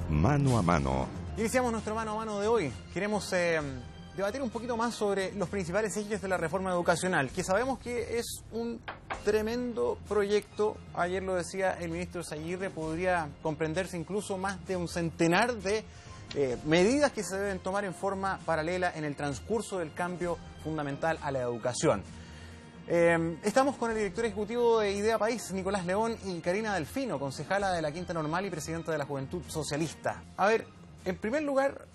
Mano a Mano. Iniciamos nuestro mano a mano de hoy. Queremos debatir un poquito más sobre los principales ejes de la reforma educacional, que sabemos que es un tremendo proyecto. Ayer lo decía el ministro Zaguirre, podría comprenderse incluso más de un centenar de medidas que se deben tomar en forma paralela en el transcurso del cambio fundamental a la educación. Estamos con el director ejecutivo de Idea País, Nicolás León, y Karina Delfino, concejala de la Quinta Normal y presidenta de la Juventud Socialista. A ver, en primer lugar,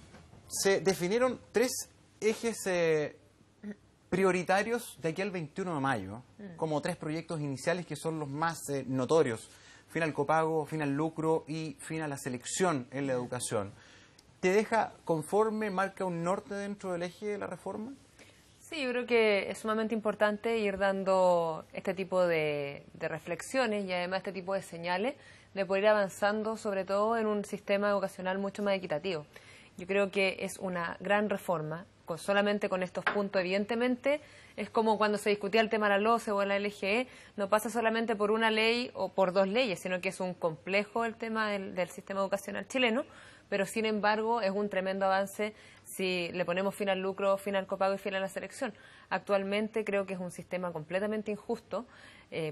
se definieron tres ejes prioritarios de aquí al 21 de mayo, como tres proyectos iniciales que son los más notorios: fin al copago, fin al lucro y fin a la selección en la educación. ¿Te deja conforme, marca un norte dentro del eje de la reforma? Sí, yo creo que es sumamente importante ir dando este tipo de reflexiones y además este tipo de señales de poder ir avanzando, sobre todo en un sistema educacional mucho más equitativo. Yo creo que es una gran reforma, solamente con estos puntos. Evidentemente, es como cuando se discutía el tema de la LOCE o la LGE, no pasa solamente por una ley o por dos leyes, sino que es un complejo el tema del sistema educacional chileno, pero sin embargo es un tremendo avance si le ponemos fin al lucro, fin al copago y fin a la selección. Actualmente creo que es un sistema completamente injusto.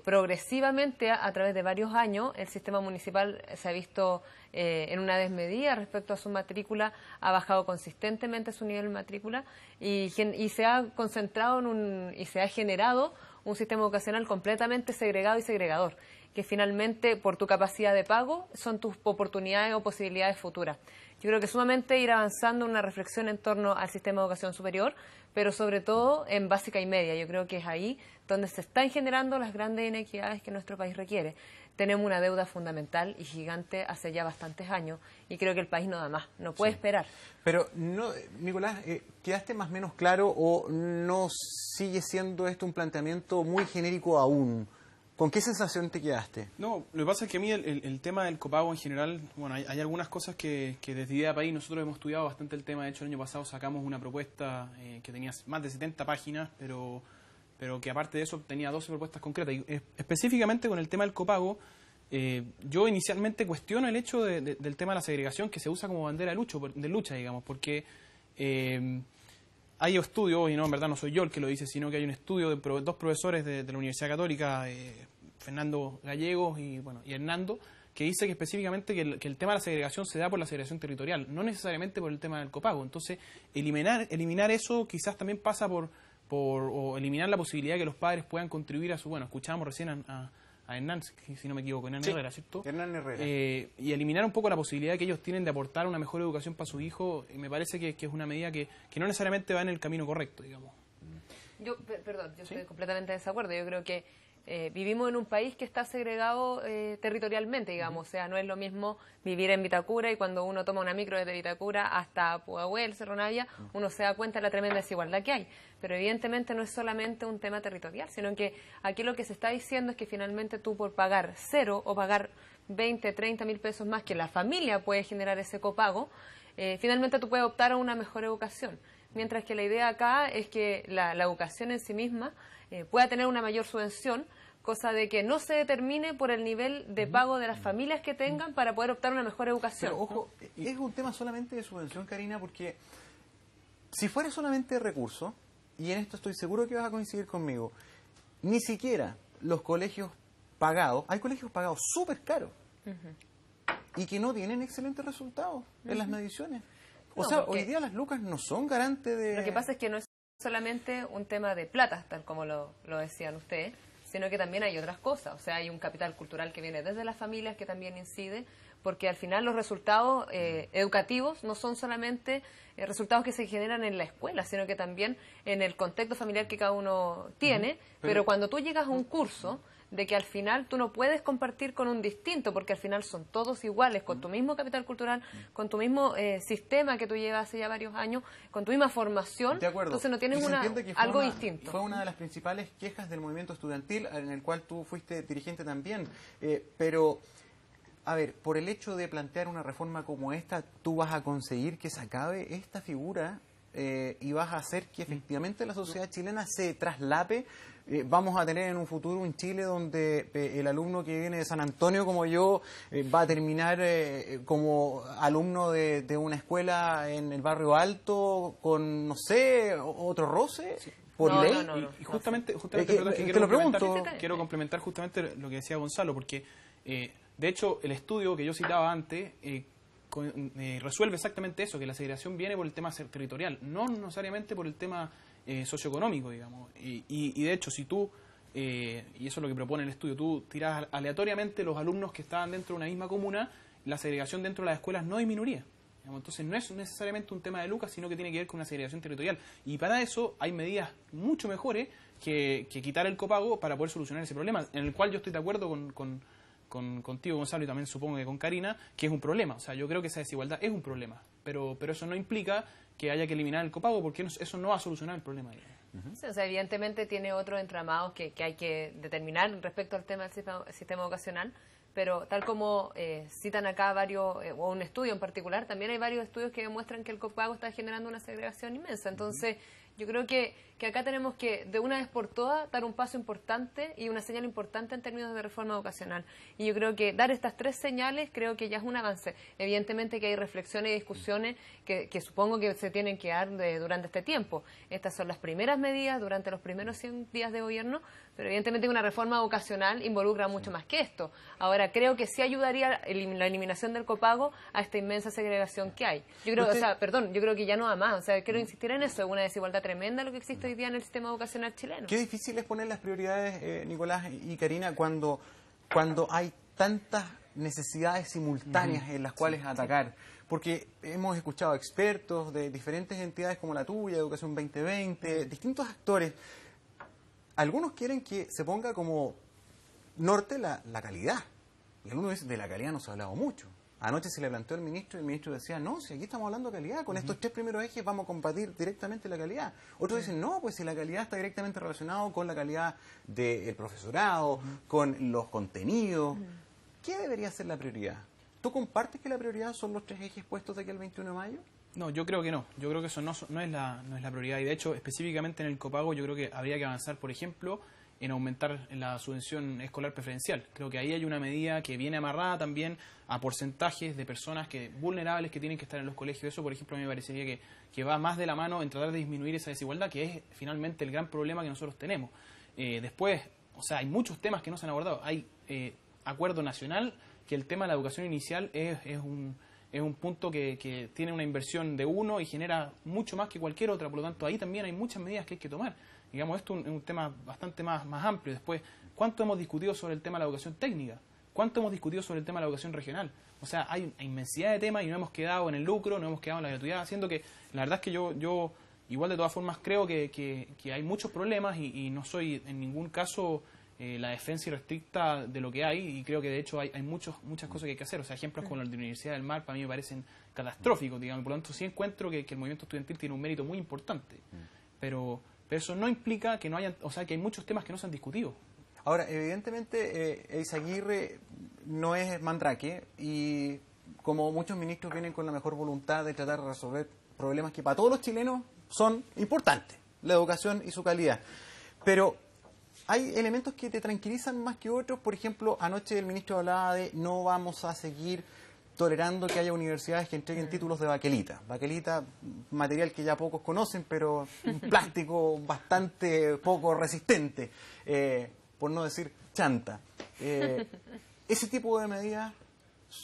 Progresivamente, a través de varios años, el sistema municipal se ha visto en una desmedida respecto a su matrícula, ha bajado consistentemente su nivel de matrícula y se ha concentrado y se ha generado un sistema educacional completamente segregado y segregador, que finalmente, por tu capacidad de pago, son tus oportunidades o posibilidades futuras. Yo creo que sumamente ir avanzando en una reflexión en torno al sistema de educación superior, pero sobre todo en básica y media. Yo creo que es ahí donde se están generando las grandes inequidades que nuestro país requiere. Tenemos una deuda fundamental y gigante hace ya bastantes años y creo que el país no da más, no puede esperar. Pero, no, Nicolás, ¿quedaste más o menos claro o no sigue siendo esto un planteamiento muy genérico aún? ¿Con qué sensación te quedaste? No, lo que pasa es que a mí el tema del copago en general, bueno, hay algunas cosas que desde Idea País nosotros hemos estudiado bastante el tema. De hecho, el año pasado sacamos una propuesta que tenía más de 70 páginas, pero que aparte de eso tenía 12 propuestas concretas. Y específicamente con el tema del copago, yo inicialmente cuestiono el hecho del tema de la segregación, que se usa como bandera de lucha, digamos, porque hay estudios, y no, en verdad no soy yo el que lo dice, sino que hay un estudio de dos profesores de la Universidad Católica, Fernando Gallegos y Hernando, que dice que específicamente que el tema de la segregación se da por la segregación territorial, no necesariamente por el tema del copago. Entonces, eliminar eso quizás también pasa o eliminar la posibilidad de que los padres puedan contribuir a su... Bueno, escuchábamos recién a Hernán, si no me equivoco, Hernán Herrera, ¿cierto? Hernán Herrera. Y eliminar un poco la posibilidad que ellos tienen de aportar una mejor educación para su hijo, me parece que es una medida que no necesariamente va en el camino correcto, digamos. Perdón, yo estoy completamente de desacuerdo. Yo creo que vivimos en un país que está segregado territorialmente, digamos. O sea, no es lo mismo vivir en Vitacura y cuando uno toma una micro desde Vitacura hasta Pudahuel, Cerro Navia, uno se da cuenta de la tremenda desigualdad que hay. Pero evidentemente no es solamente un tema territorial, sino que aquí lo que se está diciendo es que finalmente tú por pagar 0 o pagar 20, 30 mil pesos más que la familia puede generar ese copago, finalmente tú puedes optar a una mejor educación. Mientras que la idea acá es que la educación en sí misma pueda tener una mayor subvención, cosa de que no se determine por el nivel de pago de las familias que tengan para poder optar a una mejor educación. Pero ojo, es un tema solamente de subvención, Karina, porque si fuera solamente de recursos, y en esto estoy seguro que vas a coincidir conmigo, ni siquiera los colegios pagados, hay colegios pagados súper caros y que no tienen excelentes resultados en las mediciones. O sea, hoy día las lucas no son garantes de... Lo que pasa es que no es solamente un tema de plata, tal como lo decían ustedes, sino que también hay otras cosas. O sea, hay un capital cultural que viene desde las familias que también incide, porque al final los resultados educativos no son solamente resultados que se generan en la escuela, sino que también en el contexto familiar que cada uno tiene. Pero cuando tú llegas a un curso de que al final tú no puedes compartir con un distinto, porque al final son todos iguales, con tu mismo capital cultural, con tu mismo sistema que tú llevas hace ya varios años, con tu misma formación, de acuerdo. Entonces no tienes algo distinto. Fue una de las principales quejas del movimiento estudiantil, en el cual tú fuiste dirigente también, pero... A ver, por el hecho de plantear una reforma como esta, ¿tú vas a conseguir que se acabe esta figura y vas a hacer que efectivamente la sociedad chilena se traslape. Vamos a tener en un futuro un Chile donde el alumno que viene de San Antonio como yo va a terminar como alumno de una escuela en el barrio alto con, no sé, otro roce. Sí. Por ley. Y justamente perdón, que quiero quiero complementar justamente lo que decía Gonzalo, porque de hecho el estudio que yo citaba antes resuelve exactamente eso, que la segregación viene por el tema territorial, no necesariamente por el tema socioeconómico, digamos. Y de hecho, si tú, y eso es lo que propone el estudio, tú tiras aleatoriamente los alumnos que estaban dentro de una misma comuna, la segregación dentro de las escuelas no disminuiría. Entonces no es necesariamente un tema de lucas, sino que tiene que ver con una segregación territorial. Y para eso hay medidas mucho mejores que quitar el copago para poder solucionar ese problema, en el cual yo estoy de acuerdo contigo, Gonzalo, y también supongo que con Karina, que es un problema. O sea, yo creo que esa desigualdad es un problema, pero eso no implica que haya que eliminar el copago, porque eso no va a solucionar el problema. Sí, o sea, evidentemente tiene otros entramados que hay que determinar respecto al tema del sistema educacional, pero tal como citan acá varios, o un estudio en particular, también hay varios estudios que demuestran que el copago está generando una segregación inmensa. Entonces, yo creo que acá tenemos que, de una vez por todas, dar un paso importante y una señal importante en términos de reforma educacional. Y yo creo que dar estas tres señales creo que ya es un avance. Evidentemente que hay reflexiones y discusiones que supongo que se tienen que dar durante este tiempo. Estas son las primeras medidas durante los primeros 100 días de gobierno, pero evidentemente una reforma educacional involucra mucho más que esto. Ahora, creo que sí ayudaría la eliminación del copago a esta inmensa segregación que hay. Yo creo, yo creo que ya no va más. O sea, quiero insistir en eso, es una desigualdad tremenda lo que existe hoy día en el sistema educacional chileno. Qué difícil es poner las prioridades, Nicolás y Karina, cuando hay tantas necesidades simultáneas en las cuales atacar. Porque hemos escuchado expertos de diferentes entidades como la tuya, Educación 2020, distintos actores. Algunos quieren que se ponga como norte la calidad. Y algunos dicen, de la calidad no se ha hablado mucho. Anoche se le planteó al ministro y el ministro decía, no, si aquí estamos hablando de calidad, con estos tres primeros ejes vamos a combatir directamente la calidad. Otros dicen, no, pues si la calidad está directamente relacionada con la calidad del profesorado, con los contenidos. ¿Qué debería ser la prioridad? ¿Tú compartes que la prioridad son los tres ejes puestos de aquí al 21 de mayo? No, yo creo que no. Yo creo que eso no es la prioridad. Y de hecho, específicamente en el copago, yo creo que habría que avanzar, por ejemplo, en aumentar la subvención escolar preferencial. Creo que ahí hay una medida que viene amarrada también a porcentajes de personas vulnerables que tienen que estar en los colegios. Eso, por ejemplo, a mí me parecería que va más de la mano en tratar de disminuir esa desigualdad, que es finalmente el gran problema que nosotros tenemos. Después, o sea, hay muchos temas que no se han abordado. Hay acuerdo nacional que el tema de la educación inicial es un punto que tiene una inversión de uno y genera mucho más que cualquier otra. Por lo tanto, ahí también hay muchas medidas que hay que tomar. Digamos, esto es un tema bastante más amplio. Después, ¿cuánto hemos discutido sobre el tema de la educación técnica? ¿Cuánto hemos discutido sobre el tema de la educación regional? O sea, hay una inmensidad de temas y no hemos quedado en el lucro, no hemos quedado en la gratuidad, haciendo que la verdad es que yo igual de todas formas creo que hay muchos problemas y no soy en ningún caso la defensa irrestricta de lo que hay, y creo que de hecho hay muchas cosas que hay que hacer. O sea, ejemplos como el de la Universidad del Mar para mí me parecen catastróficos, digamos, por lo tanto sí encuentro que el movimiento estudiantil tiene un mérito muy importante, pero eso no implica que no hayan, o sea, que hay muchos temas que no se han discutido. Ahora, evidentemente, Eizaguirre no es Mandrake, y como muchos ministros vienen con la mejor voluntad de tratar de resolver problemas que para todos los chilenos son importantes, la educación y su calidad. Pero hay elementos que te tranquilizan más que otros. Por ejemplo, anoche el ministro hablaba de no vamos a seguir tolerando que haya universidades que entreguen títulos de baquelita. Baquelita, material que ya pocos conocen, pero un plástico bastante poco resistente, por no decir chanta. Ese tipo de medidas,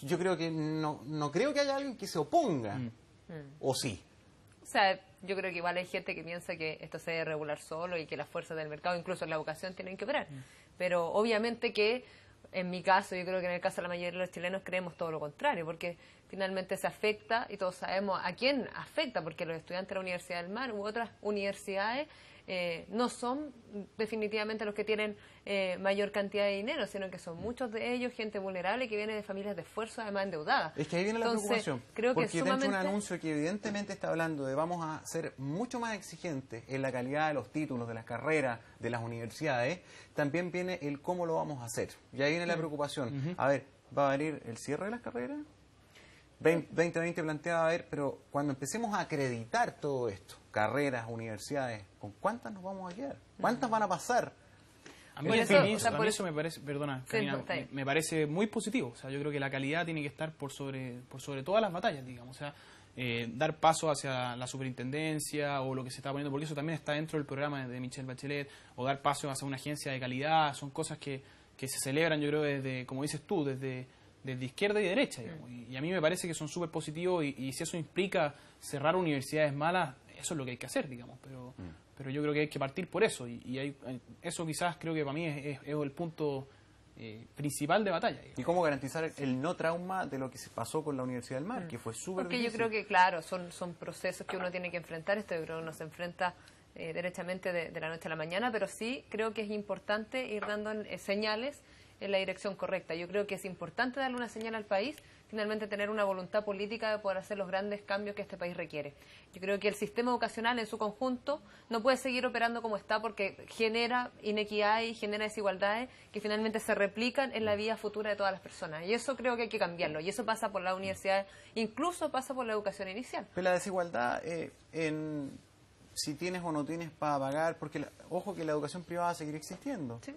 yo creo que no creo que haya alguien que se oponga, ¿o sí? O sea, yo creo que igual hay gente que piensa que esto se debe regular solo y que las fuerzas del mercado, incluso en la educación, tienen que operar. Pero obviamente que, en mi caso, yo creo que en el caso de la mayoría de los chilenos creemos todo lo contrario, porque finalmente se afecta, y todos sabemos a quién afecta, porque los estudiantes de la Universidad del Mar u otras universidades no son definitivamente los que tienen mayor cantidad de dinero, sino que son muchos de ellos gente vulnerable que viene de familias de esfuerzo, además endeudadas. Es que ahí viene la preocupación, creo porque que dentro de un anuncio que evidentemente está hablando de vamos a ser mucho más exigentes en la calidad de los títulos, de las carreras, de las universidades, también viene el cómo lo vamos a hacer. Y ahí viene la preocupación. A ver, ¿va a venir el cierre de las carreras? 2020 planteaba, a ver, pero cuando empecemos a acreditar todo esto, carreras, universidades, ¿con cuántas nos vamos a quedar? ¿Cuántas van a pasar? A mí, Por eso, eso, a mí eso me parece, perdona, Sí, Karina, está bien. me parece muy positivo. O sea, yo creo que la calidad tiene que estar por sobre todas las batallas, digamos. O sea, dar paso hacia la superintendencia o lo que se está poniendo, porque eso también está dentro del programa de Michelle Bachelet, o dar paso hacia una agencia de calidad, son cosas que se celebran, yo creo, desde, como dices tú, desde izquierda y derecha, digamos. Y a mí me parece que son súper positivos y si eso implica cerrar universidades malas, eso es lo que hay que hacer, digamos. Pero yo creo que hay que partir por eso y eso quizás creo que para mí es el punto principal de batalla, digamos. ¿Y cómo garantizar el no trauma de lo que se pasó con la Universidad del Mar, que fue súper Porque difícil? yo creo que, claro, son procesos que uno tiene que enfrentar. Esto yo creo que no se enfrenta derechamente de la noche a la mañana, pero sí creo que es importante ir dando señales en la dirección correcta. Yo creo que es importante darle una señal al país, finalmente tener una voluntad política de poder hacer los grandes cambios que este país requiere. Yo creo que el sistema educacional en su conjunto no puede seguir operando como está porque genera inequidad y genera desigualdades que finalmente se replican en la vida futura de todas las personas. Y eso creo que hay que cambiarlo. Y eso pasa por las universidades, incluso pasa por la educación inicial. Pero la desigualdad si tienes o no tienes para pagar, porque ojo que la educación privada va a seguir existiendo. ¿Sí?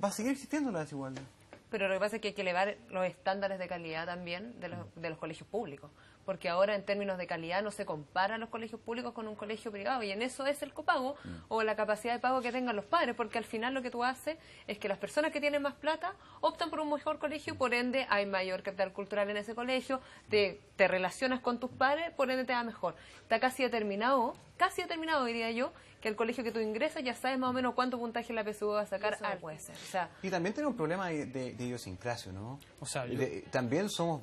Va a seguir existiendo la desigualdad. Pero lo que pasa es que hay que elevar los estándares de calidad también de los colegios públicos, porque ahora en términos de calidad no se comparan los colegios públicos con un colegio privado y en eso es el copago o la capacidad de pago que tengan los padres, porque al final lo que tú haces es que las personas que tienen más plata optan por un mejor colegio y por ende hay mayor capital cultural en ese colegio, te relacionas con tus padres, por ende te va mejor. Está casi determinado, diría yo, que el colegio que tú ingresas ya sabes más o menos cuánto puntaje la PSU va a sacar. Puede ser. O sea, Y también tenemos un problema de idiosincrasia, ¿no? O sea, También somos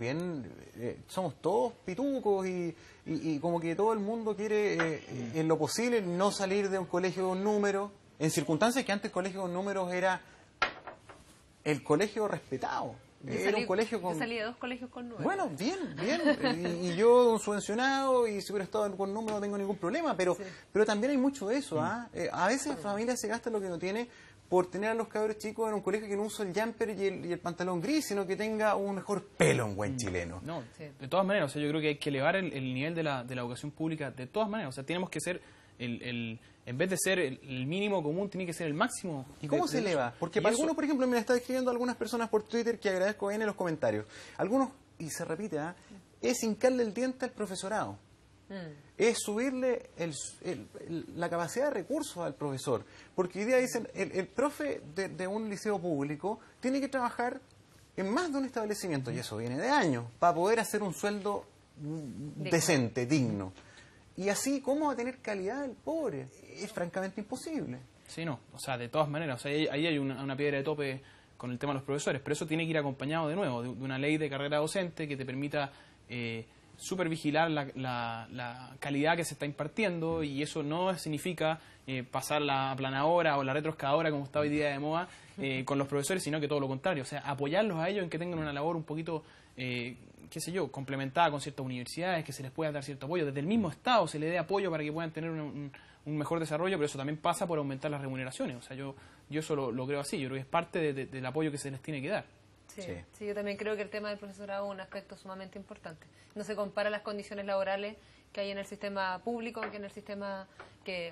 somos todos pitucos y como que todo el mundo quiere, en lo posible, no salir de un colegio con números, en circunstancias que antes el colegio con números era el colegio respetado. Era un colegio con... Yo salí de 2 colegios con 9. Bueno, bien. Y yo, un subvencionado, y si hubiera estado con números no tengo ningún problema, pero también hay mucho de eso. A veces la familia se gasta lo que no tiene por tener a los cabros chicos en un colegio que no usa el jumper y el pantalón gris, sino que tenga un mejor pelo en buen chileno. No, de todas maneras, o sea, yo creo que hay que elevar el nivel de la educación pública de todas maneras. O sea, tenemos que ser en vez de ser el mínimo común, tiene que ser el máximo. ¿Y cómo se eleva? Porque para algunos, por ejemplo, me está escribiendo algunas personas por Twitter que agradezco bien en los comentarios. Algunos, y se repite, es hincarle el diente al profesorado. Es subirle la capacidad de recursos al profesor. Porque hoy día dicen, el profe de un liceo público tiene que trabajar en más de un establecimiento, y eso viene de años, para poder hacer un sueldo decente, digno. Y así, ¿cómo va a tener calidad el pobre? Es francamente imposible. Sí, no, o sea, de todas maneras, o sea, ahí hay una piedra de tope con el tema de los profesores, pero eso tiene que ir acompañado de nuevo de una ley de carrera docente que te permita supervigilar la calidad que se está impartiendo, y eso no significa pasar la planadora o la retroexcavadora, como está hoy día de moda, con los profesores, sino que todo lo contrario, o sea, apoyarlos a ellos en que tengan una labor un poquito, qué sé yo, complementada con ciertas universidades, que se les pueda dar cierto apoyo, desde el mismo Estado se les dé apoyo para que puedan tener un mejor desarrollo, pero eso también pasa por aumentar las remuneraciones, o sea, yo eso lo creo así, yo creo que es parte del apoyo que se les tiene que dar. Sí, yo también creo que el tema del profesorado es un aspecto sumamente importante. No se compara las condiciones laborales que hay en el sistema público que en el sistema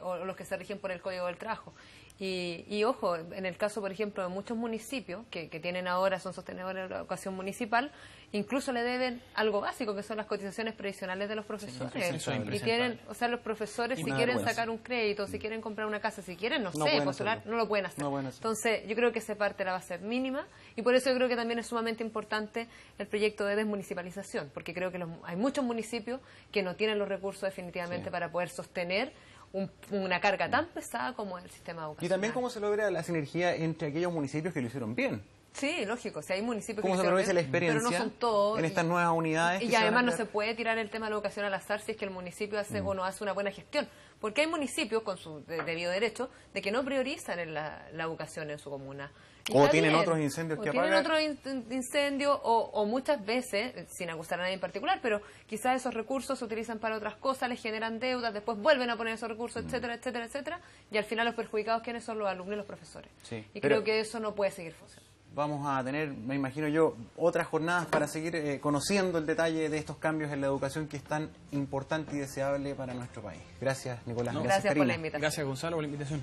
o los que se rigen por el Código del Trabajo. Y ojo, en el caso, por ejemplo, de muchos municipios que tienen ahora, son sostenedores de la educación municipal, incluso le deben algo básico, que son las cotizaciones previsionales de los profesores. Y tienen, o sea, los profesores, si quieren sacar un crédito, si quieren comprar una casa, si quieren, no sé, postular, no lo pueden hacer. Entonces, yo creo que esa parte la va a ser mínima, y por eso yo creo que también es sumamente importante el proyecto de desmunicipalización, porque creo que hay muchos municipios que no tienen los recursos definitivamente para poder sostener una carga tan pesada como el sistema educacional. Y también cómo se logra la sinergia entre aquellos municipios que lo hicieron bien. Sí, lógico, si hay municipios ¿Cómo que se aprovecha la experiencia pero no son todos, en estas nuevas unidades? Y además no se puede tirar el tema de la educación al azar si es que el municipio hace o no hace una buena gestión. Porque hay municipios con su debido derecho de que no priorizan en la educación en su comuna. O tienen otros incendios que apagar. Tienen otros incendios o muchas veces, sin acusar a nadie en particular, pero quizás esos recursos se utilizan para otras cosas, les generan deudas, después vuelven a poner esos recursos, etcétera, etcétera, etcétera, y al final los perjudicados, ¿quiénes son? Los alumnos y los profesores. Sí, y creo que eso no puede seguir funcionando. vamos a tener, me imagino yo, otras jornadas para seguir conociendo el detalle de estos cambios en la educación que es tan importante y deseable para nuestro país. Gracias, Nicolás. Gracias por Karina. la invitación. Gracias, Gonzalo, por la invitación.